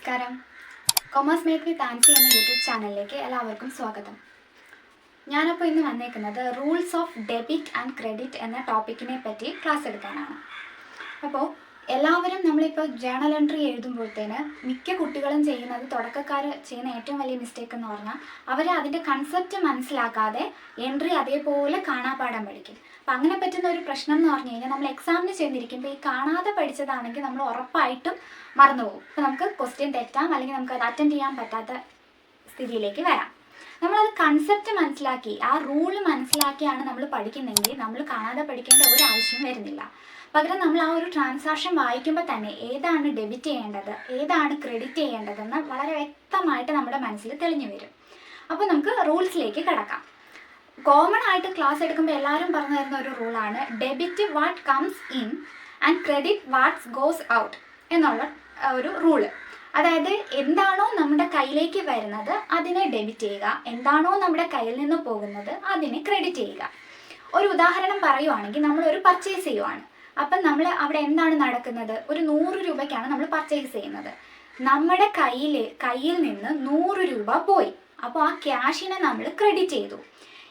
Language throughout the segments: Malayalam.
നമസ്കാരം. കൊമേഴ്സ് മേക്ക് വിത്ത് ആൻസി എന്ന യൂട്യൂബ് ചാനലിലേക്ക് എല്ലാവർക്കും സ്വാഗതം. ഞാനപ്പോൾ ഇന്ന് വന്നേക്കുന്നത് rules of debit and credit എന്ന ടോപ്പിക്കിനെ പറ്റി ക്ലാസ് എടുക്കാനാണ്. അപ്പോൾ എല്ലാവരും നമ്മളിപ്പോൾ ജേണൽ എൻട്രി എഴുതുമ്പോഴത്തേന് മിക്ക കുട്ടികളും ചെയ്യുന്നത്, തുടക്കക്കാർ ചെയ്യുന്ന ഏറ്റവും വലിയ മിസ്റ്റേക്ക് എന്ന് പറഞ്ഞാൽ അവർ അതിൻ്റെ കൺസെപ്റ്റ് മനസ്സിലാക്കാതെ എൻട്രി അതേപോലെ കാണാപ്പാഠം പഠിക്കും. അപ്പം അങ്ങനെ പറ്റുന്ന ഒരു പ്രശ്നം എന്ന് പറഞ്ഞു കഴിഞ്ഞാൽ, നമ്മൾ എക്സാമിന് ചെന്നിരിക്കുമ്പോൾ ഈ കാണാതെ പഠിച്ചതാണെങ്കിൽ നമ്മൾ ഉറപ്പായിട്ടും മറന്നുപോകും. അപ്പോൾ നമുക്ക് ക്വസ്റ്റ്യൻ തെറ്റാം, അല്ലെങ്കിൽ നമുക്ക് അത് അറ്റൻഡ് ചെയ്യാൻ പറ്റാത്ത സ്ഥിതിയിലേക്ക് വരാം. നമ്മളത് കൺസെപ്റ്റ് മനസ്സിലാക്കി ആ റൂൾ മനസ്സിലാക്കിയാണ് നമ്മൾ പഠിക്കുന്നതെങ്കിൽ നമ്മൾ കാണാതെ പഠിക്കേണ്ട ഒരു ആവശ്യം വരുന്നില്ല. പകരം നമ്മൾ ആ ഒരു ട്രാൻസാക്ഷൻ വായിക്കുമ്പോൾ തന്നെ ഏതാണ് ഡെബിറ്റ് ചെയ്യേണ്ടത്, ഏതാണ് ക്രെഡിറ്റ് ചെയ്യേണ്ടതെന്ന് വളരെ വ്യക്തമായിട്ട് നമ്മുടെ മനസ്സിൽ തെളിഞ്ഞു വരും. അപ്പോൾ നമുക്ക് റൂൾസിലേക്ക് കിടക്കാം. കോമൺ ആയിട്ട് ക്ലാസ് എടുക്കുമ്പോൾ എല്ലാവരും പറഞ്ഞു തരുന്ന ഒരു റൂളാണ് debit what comes in and credit what's goes out എന്നുള്ള ഒരു റൂള്. അതായത് എന്താണോ നമ്മുടെ കയ്യിലേക്ക് വരുന്നത് അതിനെ ഡെബിറ്റ് ചെയ്യുക, എന്താണോ നമ്മുടെ കയ്യിൽ നിന്ന് പോകുന്നത് അതിനെ ക്രെഡിറ്റ് ചെയ്യുക. ഒരു ഉദാഹരണം പറയുവാണെങ്കിൽ, നമ്മളൊരു പർച്ചേസ് ചെയ്യുവാണ്. അപ്പം നമ്മൾ അവിടെ എന്താണ് നടക്കുന്നത്? ഒരു 100 രൂപയ്ക്കാണ് നമ്മൾ പർച്ചേസ് ചെയ്യുന്നത്. നമ്മുടെ കയ്യിൽ നിന്ന് 100 രൂപ പോയി. അപ്പോൾ ആ ക്യാഷിനെ നമ്മൾ ക്രെഡിറ്റ് ചെയ്തു.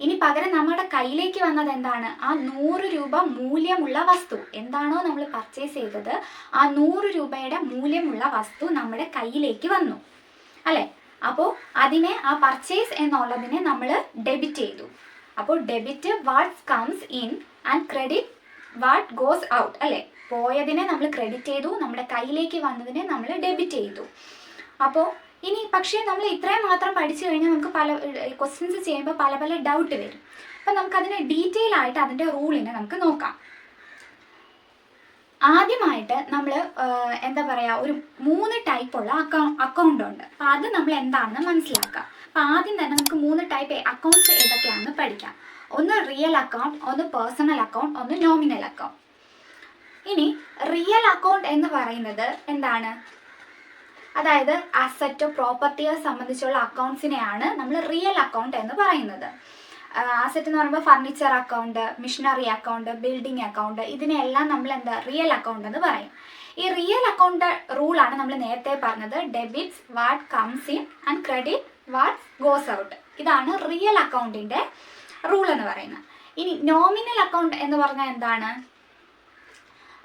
ഇനി പകരം നമ്മുടെ കയ്യിലേക്ക് വന്നത് എന്താണ്? ആ 100 രൂപ മൂല്യമുള്ള വസ്തു. എന്താണോ നമ്മൾ പർച്ചേസ് ചെയ്തത് ആ 100 രൂപയുടെ മൂല്യമുള്ള വസ്തു നമ്മുടെ കയ്യിലേക്ക് വന്നു അല്ലേ? അപ്പോൾ അതിനെ, ആ പർച്ചേസ് എന്നുള്ളതിനെ നമ്മൾ ഡെബിറ്റ് ചെയ്തു. അപ്പോൾ debit what's comes in and credit what goes out അല്ലേ? പോയതിനെ നമ്മൾ ക്രെഡിറ്റ് ചെയ്തു, നമ്മുടെ കയ്യിലേക്ക് വന്നതിനെ നമ്മൾ ഡെബിറ്റ് ചെയ്തു. അപ്പോൾ ഇനി പക്ഷേ നമ്മൾ ഇത്രയും മാത്രം പഠിച്ചു കഴിഞ്ഞാൽ നമുക്ക് പല ക്വസ്റ്റ്യൻസ് ചെയ്യുമ്പോൾ പല ഡൗട്ട് വരും. അപ്പം നമുക്കതിനെ ഡീറ്റെയിൽ ആയിട്ട് അതിൻ്റെ റൂളിനെ നമുക്ക് നോക്കാം. ആദ്യമായിട്ട് നമ്മൾ എന്താ പറയുക, ഒരു 3 ടൈപ്പുള്ള അക്കൗണ്ട് ഉണ്ട്. അപ്പം അത് നമ്മൾ എന്താണെന്ന് മനസ്സിലാക്കാം. അപ്പം ആദ്യം തന്നെ നമുക്ക് 3 ടൈപ്പ് അക്കൗണ്ട്സ് ഏതൊക്കെയാണെന്ന് പഠിക്കാം. ഒന്ന് റിയൽ അക്കൗണ്ട്, ഒന്ന് പേഴ്സണൽ അക്കൗണ്ട്, ഒന്ന് നോമിനൽ അക്കൗണ്ട്. ഇനി റിയൽ അക്കൗണ്ട് എന്ന് പറയുന്നത് എന്താണ്? അതായത് അസറ്റോ പ്രോപ്പർട്ടിയോ സംബന്ധിച്ചുള്ള അക്കൗണ്ട്സിനെയാണ് നമ്മൾ റിയൽ അക്കൗണ്ട് എന്ന് പറയുന്നത്. അസറ്റ് എന്ന് പറയുമ്പോൾ furniture account, missionary account, building account, ഇതിനെല്ലാം നമ്മൾ എന്താ റിയൽ അക്കൗണ്ട് എന്ന് പറയും. ഈ റിയൽ അക്കൗണ്ട് റൂളാണ് നമ്മൾ നേരത്തെ പറഞ്ഞത്, debits what comes in and credit what goes out. ഇതാണ് റിയൽ അക്കൗണ്ടിൻ്റെ റൂൾ എന്ന് പറയുന്നത്. ഇനി നോമിനൽ അക്കൗണ്ട് എന്ന് പറഞ്ഞാൽ എന്താണ്?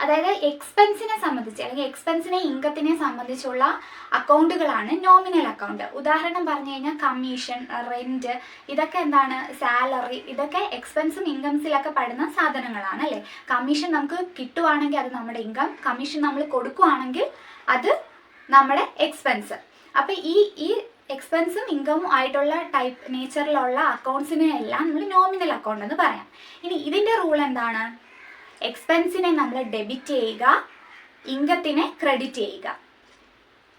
അതായത് എക്സ്പെൻസിനെ സംബന്ധിച്ച്, അല്ലെങ്കിൽ എക്സ്പെൻസിനെ ഇൻകത്തിനെ സംബന്ധിച്ചുള്ള അക്കൗണ്ടുകളാണ് നോമിനൽ അക്കൗണ്ട്. ഉദാഹരണം പറഞ്ഞു കഴിഞ്ഞാൽ കമ്മീഷൻ, റെന്റ്, ഇതൊക്കെ എന്താണ്? സാലറി, ഇതൊക്കെ എക്സ്പെൻസും ഇൻകംസിലൊക്കെ പെടുന്ന സാധനങ്ങളാണ് അല്ലേ? കമ്മീഷൻ നമുക്ക് കിട്ടുവാണെങ്കിൽ അത് നമ്മുടെ ഇൻകം, കമ്മീഷൻ നമ്മൾ കൊടുക്കുവാണെങ്കിൽ അത് നമ്മുടെ എക്സ്പെൻസ്. അപ്പം ഈ എക്സ്പെൻസും ഇൻകമും ആയിട്ടുള്ള ടൈപ്പ് നേച്ചറിലുള്ള അക്കൗണ്ട്സിനെ എല്ലാം നമ്മൾ നോമിനൽ അക്കൗണ്ട് എന്ന് പറയാം. ഇനി ഇതിൻ്റെ റൂൾ എന്താണ്? എക്സ്പെൻസിനെ നമ്മൾ ഡെബിറ്റ് ചെയ്യുക, ഇൻകത്തിനെ ക്രെഡിറ്റ് ചെയ്യുക.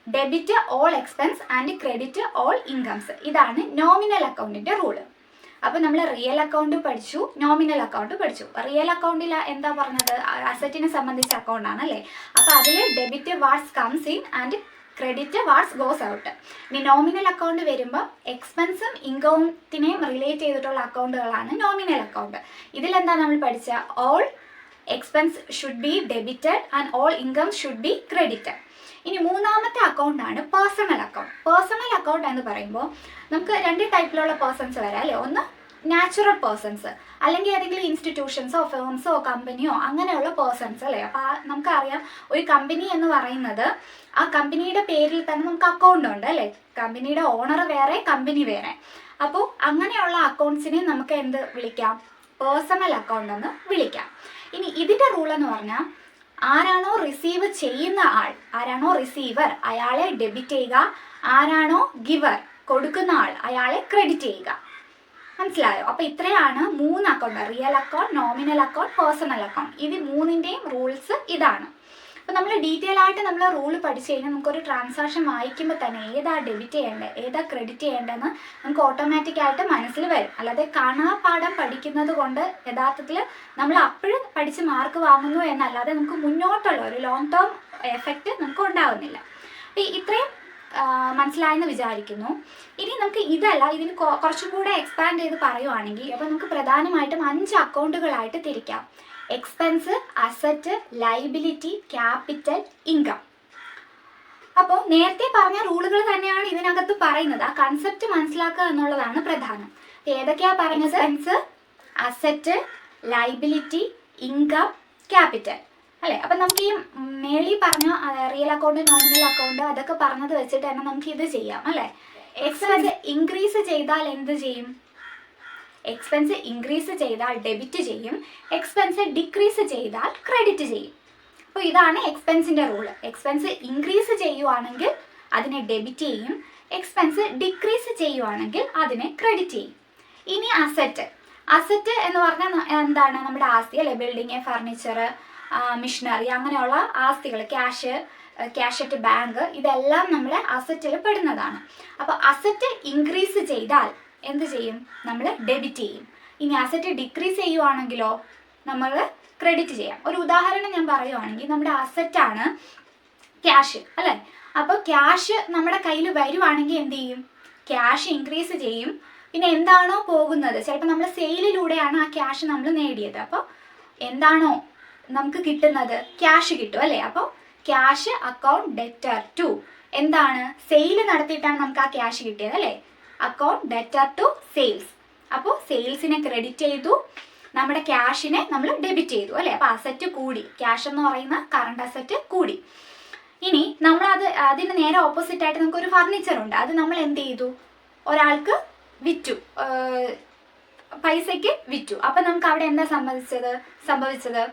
Debit all expense and credit all incomes. ഇതാണ് നോമിനൽ അക്കൗണ്ടിൻ്റെ റൂള്. അപ്പോൾ നമ്മൾ റിയൽ അക്കൗണ്ട് പഠിച്ചു, നോമിനൽ അക്കൗണ്ട് പഠിച്ചു. റിയൽ അക്കൗണ്ടിൽ എന്താ പറഞ്ഞത്? അസറ്റിനെ സംബന്ധിച്ച അക്കൗണ്ടാണ് അല്ലേ? അപ്പോൾ അതിൽ debit what's comes in and credit what's goes out. ഇനി നോമിനൽ അക്കൗണ്ട് വരുമ്പോൾ എക്സ്പെൻസും ഇൻകത്തിനെയും റിലേറ്റ് ചെയ്തിട്ടുള്ള അക്കൗണ്ടുകളാണ് നോമിനൽ അക്കൗണ്ട്. ഇതിലെന്താ നമ്മൾ പഠിച്ച? All expense should be debited and all income should be credited. ഇനി മൂന്നാമത്തെ അക്കൗണ്ടാണ് പേഴ്സണൽ അക്കൗണ്ട്. പേഴ്സണൽ അക്കൗണ്ട് എന്ന് പറയുമ്പോൾ നമുക്ക് 2 ടൈപ്പിലുള്ള പേഴ്സൺസ് വരാം അല്ലേ? ഒന്ന് നാച്ചുറൽ പേഴ്സൺസ്, അല്ലെങ്കിൽ ഏതെങ്കിലും ഇൻസ്റ്റിറ്റ്യൂഷൻസോ ഫേംസോ കമ്പനിയോ അങ്ങനെയുള്ള പേഴ്സൺസ് അല്ലേ? അപ്പോൾ നമുക്കറിയാം, ഒരു കമ്പനി എന്ന് പറയുന്നത് ആ കമ്പനിയുടെ പേരിൽ തന്നെ നമുക്ക് അക്കൗണ്ട് ഉണ്ട് അല്ലേ? കമ്പനിയുടെ ഓണർ വേറെ, കമ്പനി വേറെ. അപ്പോൾ അങ്ങനെയുള്ള അക്കൗണ്ട്സിനെ നമുക്ക് എന്ത് വിളിക്കാം? പേഴ്സണൽ അക്കൗണ്ട് എന്ന് വിളിക്കാം. ഇനി ഇതിൻ്റെ റൂൾ എന്ന് പറഞ്ഞാൽ, ആരാണോ റിസീവ് ചെയ്യുന്ന ആൾ, ആരാണോ റിസീവർ, അയാളെ ഡെബിറ്റ് ചെയ്യുക. ആരാണോ ഗിവർ, കൊടുക്കുന്ന ആൾ, അയാളെ ക്രെഡിറ്റ് ചെയ്യുക. മനസ്സിലായോ? അപ്പോൾ ഇത്രയാണ് 3 account: real account, nominal account, personal account. ഇത് 3ൻ്റെയും റൂൾസ് ഇതാണ്. അപ്പോൾ നമ്മൾ ഡീറ്റെയിൽ ആയിട്ട് നമ്മൾ റൂൾ പഠിച്ചു കഴിഞ്ഞാൽ നമുക്കൊരു ട്രാൻസാക്ഷൻ വായിക്കുമ്പോൾ തന്നെ ഏതാ ഡെബിറ്റ് ചെയ്യേണ്ടത്, ഏതാ ക്രെഡിറ്റ് ചെയ്യേണ്ടതെന്ന് നമുക്ക് ഓട്ടോമാറ്റിക്കായിട്ട് മനസ്സിൽ വരും. അല്ലാതെ കാണാപ്പാഠം പഠിക്കുന്നത് കൊണ്ട് യഥാർത്ഥത്തിൽ നമ്മൾ അപ്പോഴും പഠിച്ച് മാർക്ക് വാങ്ങുന്നു എന്നല്ലാതെ നമുക്ക് മുന്നോട്ടുള്ള ഒരു ലോങ് ടേം എഫക്റ്റ് നമുക്ക് ഉണ്ടാകുന്നില്ല. അപ്പോൾ ഇത്രയും മനസ്സിലായെന്ന് വിചാരിക്കുന്നു. ഇനി നമുക്ക് ഇതിന് കുറച്ചും കൂടെ എക്സ്പാൻഡ് ചെയ്ത് പറയുവാണെങ്കിൽ, അപ്പോൾ നമുക്ക് പ്രധാനമായിട്ടും 5 അക്കൗണ്ടുകളായിട്ട് തിരിക്കാം. Expense, asset, liability, capital, income. അപ്പോൾ നേരത്തെ പറഞ്ഞ റൂളുകൾ തന്നെയാണ് ഇതിനകത്ത് പറയുന്നത്. ആ കൺസെപ്റ്റ് മനസ്സിലാക്കുക എന്നുള്ളതാണ് പ്രധാനം. ഏതൊക്കെയാ പറഞ്ഞത്? Expense, asset, liability, income, capital അല്ലേ? അപ്പം നമുക്ക് ഈ മേളിൽ പറഞ്ഞ റിയൽ അക്കൗണ്ട്, നോമിനൽ അക്കൗണ്ട് അതൊക്കെ പറഞ്ഞത് വെച്ചിട്ട് തന്നെ നമുക്ക് ഇത് ചെയ്യാം അല്ലേ? എക്സ്പെൻസ് ഇൻക്രീസ് ചെയ്താൽ എന്ത് ചെയ്യും? എക്സ്പെൻസ് ഇൻക്രീസ് ചെയ്താൽ ഡെബിറ്റ് ചെയ്യും, എക്സ്പെൻസ് ഡിക്രീസ് ചെയ്താൽ ക്രെഡിറ്റ് ചെയ്യും. അപ്പോൾ ഇതാണ് എക്സ്പെൻസിൻ്റെ റൂള്. എക്സ്പെൻസ് ഇൻക്രീസ് ചെയ്യുവാണെങ്കിൽ അതിനെ ഡെബിറ്റ് ചെയ്യും, എക്സ്പെൻസ് ഡിക്രീസ് ചെയ്യുവാണെങ്കിൽ അതിനെ ക്രെഡിറ്റ് ചെയ്യും. ഇനി അസറ്റ്. അസറ്റ് എന്ന് പറഞ്ഞാൽ എന്താണ്? നമ്മുടെ ആസ്തി അല്ലേ? ബിൽഡിങ്, ഫർണിച്ചർ, മിഷനറി, അങ്ങനെയുള്ള ആസ്തികൾ, ക്യാഷ് അറ്റ് ബാങ്ക്, ഇതെല്ലാം നമ്മുടെ അസറ്റിൽ പെടുന്നതാണ്. അപ്പോൾ അസറ്റ് ഇൻക്രീസ് ചെയ്താൽ എന്ത് ചെയ്യും? നമ്മൾ ഡെബിറ്റ് ചെയ്യും. ഇനി അസറ്റ് ഡിക്രീസ് ചെയ്യുവാണെങ്കിലോ നമ്മൾ ക്രെഡിറ്റ് ചെയ്യാം. ഒരു ഉദാഹരണം ഞാൻ പറയുവാണെങ്കിൽ, നമ്മുടെ അസറ്റാണ് ക്യാഷ് അല്ലേ? അപ്പോൾ ക്യാഷ് നമ്മുടെ കയ്യിൽ വരുവാണെങ്കിൽ എന്ത് ചെയ്യും? ക്യാഷ് ഇൻക്രീസ് ചെയ്യും. പിന്നെ എന്താണോ പോകുന്നത്, ചിലപ്പോൾ നമ്മൾ സെയിലിലൂടെയാണ് ആ ക്യാഷ് നമ്മൾ നേടിയത്. അപ്പോൾ എന്താണോ നമുക്ക് കിട്ടുന്നത്? ക്യാഷ് കിട്ടും അല്ലേ? അപ്പോൾ ക്യാഷ് അക്കൗണ്ട് ഡെറ്റർ ടു എന്താണ്? സെയിൽ നടത്തിയിട്ടാണ് നമുക്ക് ആ ക്യാഷ് കിട്ടിയത് അല്ലേ? Account debtor to sales. അപ്പോൾ സെയിൽസിനെ ക്രെഡിറ്റ് ചെയ്തു, നമ്മുടെ ക്യാഷിനെ നമ്മൾ ഡെബിറ്റ് ചെയ്തു അല്ലേ? അപ്പോൾ അസറ്റ് കൂടി, ക്യാഷ് എന്ന് പറയുന്ന കറണ്ട് അസറ്റ് കൂടി. ഇനി നമ്മളത് അതിന് നേരെ ഓപ്പോസിറ്റ് ആയിട്ട് നമുക്കൊരു ഫർണിച്ചർ ഉണ്ട്. അത് നമ്മൾ എന്ത് ചെയ്തു? ഒരാൾക്ക് വിറ്റു, പൈസയ്ക്ക് വിറ്റു. അപ്പം നമുക്ക് അവിടെ എന്താ സംഭവിച്ചത്?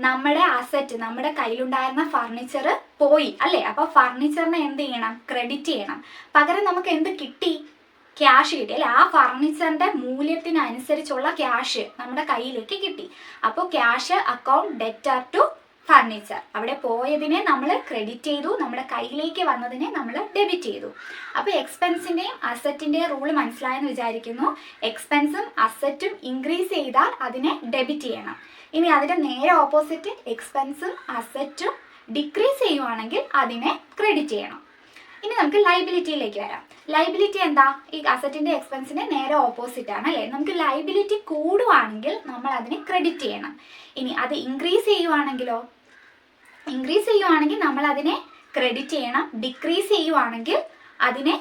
നമ്മുടെ അസറ്റ്, നമ്മുടെ കയ്യിലുണ്ടായിരുന്ന ഫർണിച്ചർ പോയി അല്ലേ? അപ്പോൾ ഫർണിച്ചറിനെ എന്ത് ചെയ്യണം? ക്രെഡിറ്റ് ചെയ്യണം. പകരം നമുക്ക് എന്ത് കിട്ടി? ക്യാഷ് കിട്ടി അല്ലേ? ആ ഫർണിച്ചറിന്റെ മൂല്യത്തിനനുസരിച്ചുള്ള ക്യാഷ് നമ്മുടെ കയ്യിലേക്ക് കിട്ടി. അപ്പോൾ cash account debtor to furniture. അവിടെ പോയതിനെ നമ്മൾ ക്രെഡിറ്റ് ചെയ്തു, നമ്മുടെ കയ്യിലേക്ക് വന്നതിനെ നമ്മൾ ഡെബിറ്റ് ചെയ്തു. അപ്പോൾ എക്സ്പെൻസിൻ്റെയും അസറ്റിൻ്റെയും റൂൾ മനസ്സിലായെന്ന് വിചാരിക്കുന്നു. എക്സ്പെൻസും അസറ്റും ഇൻക്രീസ് ചെയ്താൽ അതിനെ ഡെബിറ്റ് ചെയ്യണം. ഇനി അതിൻ്റെ നേരെ ഓപ്പോസിറ്റ്, എക്സ്പെൻസും അസറ്റും ഡിക്രീസ് ചെയ്യുവാണെങ്കിൽ അതിനെ ക്രെഡിറ്റ് ചെയ്യണം. ഇനി നമുക്ക് ലൈബിലിറ്റിയിലേക്ക് വരാം. ലൈബിലിറ്റി എന്താ? ഈ അസറ്റിൻ്റെ എക്സ്പെൻസിൻ്റെ നേരെ ഓപ്പോസിറ്റ് ആണ് അല്ലേ? നമുക്ക് ലൈബിലിറ്റി കൂടുവാണെങ്കിൽ നമ്മൾ അതിനെ ക്രെഡിറ്റ് ചെയ്യണം. ഇനി അത് ഇൻക്രീസ് ചെയ്യുവാണെങ്കിലോ? ഇൻക്രീസ് ചെയ്യുവാണെങ്കിൽ നമ്മൾ അതിനെ ക്രെഡിറ്റ് ചെയ്യണം. ഡിക്രീസ് ചെയ്യുവാണെങ്കിൽ അതിനെ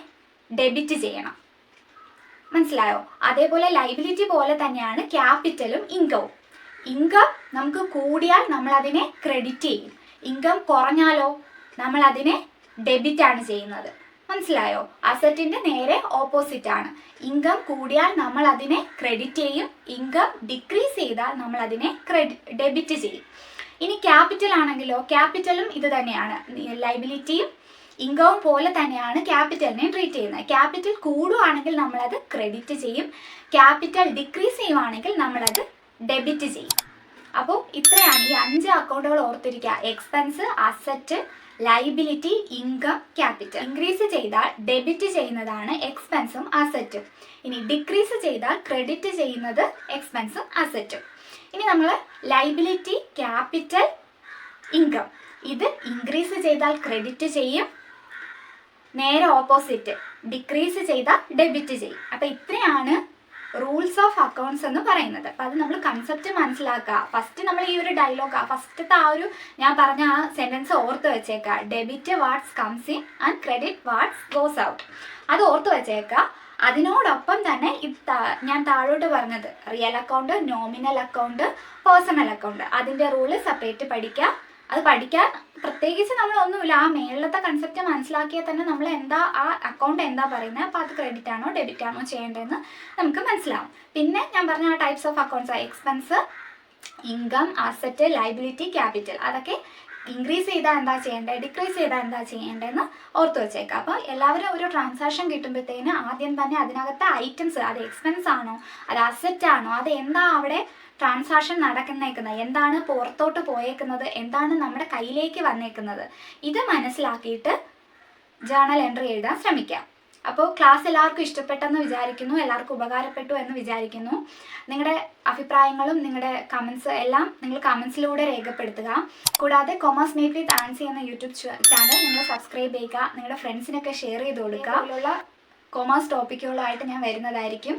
ഡെബിറ്റ് ചെയ്യണം. മനസ്സിലായോ? അതേപോലെ ലൈബിലിറ്റി പോലെ തന്നെയാണ് ക്യാപിറ്റലും ഇൻകവും. ഇൻകം നമുക്ക് കൂടിയാൽ നമ്മൾ അതിനെ ക്രെഡിറ്റ് ചെയ്യും, ഇൻകം കുറഞ്ഞാലോ നമ്മൾ അതിനെ ഡെബിറ്റ് ആണ് ചെയ്യുന്നത്. മനസ്സിലായോ? അസറ്റിന്റെ നേരെ ഓപ്പോസിറ്റ് ആണ്. ഇൻകം കൂടിയാൽ നമ്മൾ അതിനെ ക്രെഡിറ്റ് ചെയ്യും, ഇൻകം ഡിക്രീസ് ചെയ്താൽ നമ്മൾ അതിനെ ഡെബിറ്റ് ചെയ്യും. ഇനി ക്യാപിറ്റൽ ആണെങ്കിലോ? ക്യാപിറ്റലും ഇത് തന്നെയാണ്. ലൈബിലിറ്റിയും ഇൻകവും പോലെ തന്നെയാണ് ക്യാപിറ്റലിനെ ട്രീറ്റ് ചെയ്യുന്നത്. ക്യാപിറ്റൽ കൂടുവാണെങ്കിൽ നമ്മളത് ക്രെഡിറ്റ് ചെയ്യും, ക്യാപിറ്റൽ ഡിക്രീസ് ചെയ്യുവാണെങ്കിൽ നമ്മളത് ഡെബിറ്റ് ചെയ്യും. അപ്പോൾ ഇത്രയാണ് ഈ 5 അക്കൗണ്ടുകൾ ഓർത്തിരിക്കുക. Expense, asset, liability, income, capital. Increase ചെയ്താൽ ഡെബിറ്റ് ചെയ്യുന്നതാണ് എക്സ്പെൻസും അസറ്റും. ഇനി ഡിക്രീസ് ചെയ്താൽ ക്രെഡിറ്റ് ചെയ്യുന്നത് എക്സ്പെൻസും അസറ്റും. ഇനി നമ്മൾ ലൈബിലിറ്റി, ക്യാപിറ്റൽ, ഇൻകം ഇത് ഇൻക്രീസ് ചെയ്താൽ ക്രെഡിറ്റ് ചെയ്യും, നേരെ ഓപ്പോസിറ്റ് ഡിക്രീസ് ചെയ്താൽ ഡെബിറ്റ് ചെയ്യും. അപ്പം ഇത്രയാണ് റൂൾസ് ഓഫ് അക്കൗണ്ട്സ് എന്ന് പറയുന്നത്. അപ്പം അത് നമ്മൾ കൺസെപ്റ്റ് മനസ്സിലാക്കുക. ഫസ്റ്റ് നമ്മൾ ഈ ഒരു ഡയലോഗ്, ഫസ്റ്റത്തെ ആ ഒരു ഞാൻ പറഞ്ഞ ആ സെൻറ്റൻസ് ഓർത്ത് വെച്ചേക്കുക. Debit what's comes in and credit what's goes out. അത് ഓർത്ത് വെച്ചേക്കുക. അതിനോടൊപ്പം തന്നെ ഞാൻ താഴോട്ട് പറഞ്ഞത് real account, nominal account, personal account അതിൻ്റെ റൂള് സെപ്പറേറ്റ് പഠിക്കുക. അത് പഠിക്കാൻ പ്രത്യേകിച്ച് നമ്മളൊന്നുമില്ല. ആ മേളത്തെ കൺസെപ്റ്റ് മനസ്സിലാക്കിയാൽ തന്നെ നമ്മൾ എന്താ ആ അക്കൗണ്ട് എന്താ പറയുന്നത്, അപ്പോൾ അത് ക്രെഡിറ്റ് ആണോ ഡെബിറ്റ് ആണോ ചെയ്യേണ്ടതെന്ന് നമുക്ക് മനസ്സിലാവും. പിന്നെ ഞാൻ പറഞ്ഞ ആ types of accounts, expense, income, asset, liability, capital അതൊക്കെ ഇൻക്രീസ് ചെയ്താൽ എന്താ ചെയ്യേണ്ടത്, ഡിക്രീസ് ചെയ്താൽ എന്താ ചെയ്യേണ്ടതെന്ന് ഓർത്ത് വെച്ചേക്കാം. അപ്പോൾ എല്ലാവരും ഒരു ട്രാൻസാക്ഷൻ കിട്ടുമ്പോഴത്തേന് ആദ്യം തന്നെ അതിനകത്തെ ഐറ്റംസ്, അത് എക്സ്പെൻസ് ആണോ, അത് അസറ്റ് ആണോ, അത് എന്താ അവിടെ ട്രാൻസാക്ഷൻ നടക്കുന്നേക്കുന്നത്, എന്താണ് പുറത്തോട്ട് പോയേക്കുന്നത്, എന്താണ് നമ്മുടെ കയ്യിലേക്ക് വന്നേക്കുന്നത്, ഇത് മനസ്സിലാക്കിയിട്ട് ജേർണൽ എൻട്രി എഴുതാൻ ശ്രമിക്കാം. അപ്പോൾ ക്ലാസ് എല്ലാവർക്കും ഇഷ്ടപ്പെട്ടെന്ന് വിചാരിക്കുന്നു, എല്ലാവർക്കും ഉപകാരപ്പെട്ടു എന്ന് വിചാരിക്കുന്നു. നിങ്ങളുടെ അഭിപ്രായങ്ങളും നിങ്ങളുടെ കമൻസ് എല്ലാം നിങ്ങൾ കമൻസിലൂടെ രേഖപ്പെടുത്തുക. കൂടാതെ കൊമേഴ്സ് മേറ്റ് വിത്ത് ആൻസി എന്ന യൂട്യൂബ് ചാനൽ നിങ്ങൾ സബ്സ്ക്രൈബ് ചെയ്യുക, നിങ്ങളുടെ ഫ്രണ്ട്സിനൊക്കെ ഷെയർ ചെയ്ത് കൊടുക്കുക. അതിലുള്ള കൊമേഴ്സ് ടോപ്പിക്കുകളുമായിട്ട് ഞാൻ വരുന്നതായിരിക്കും.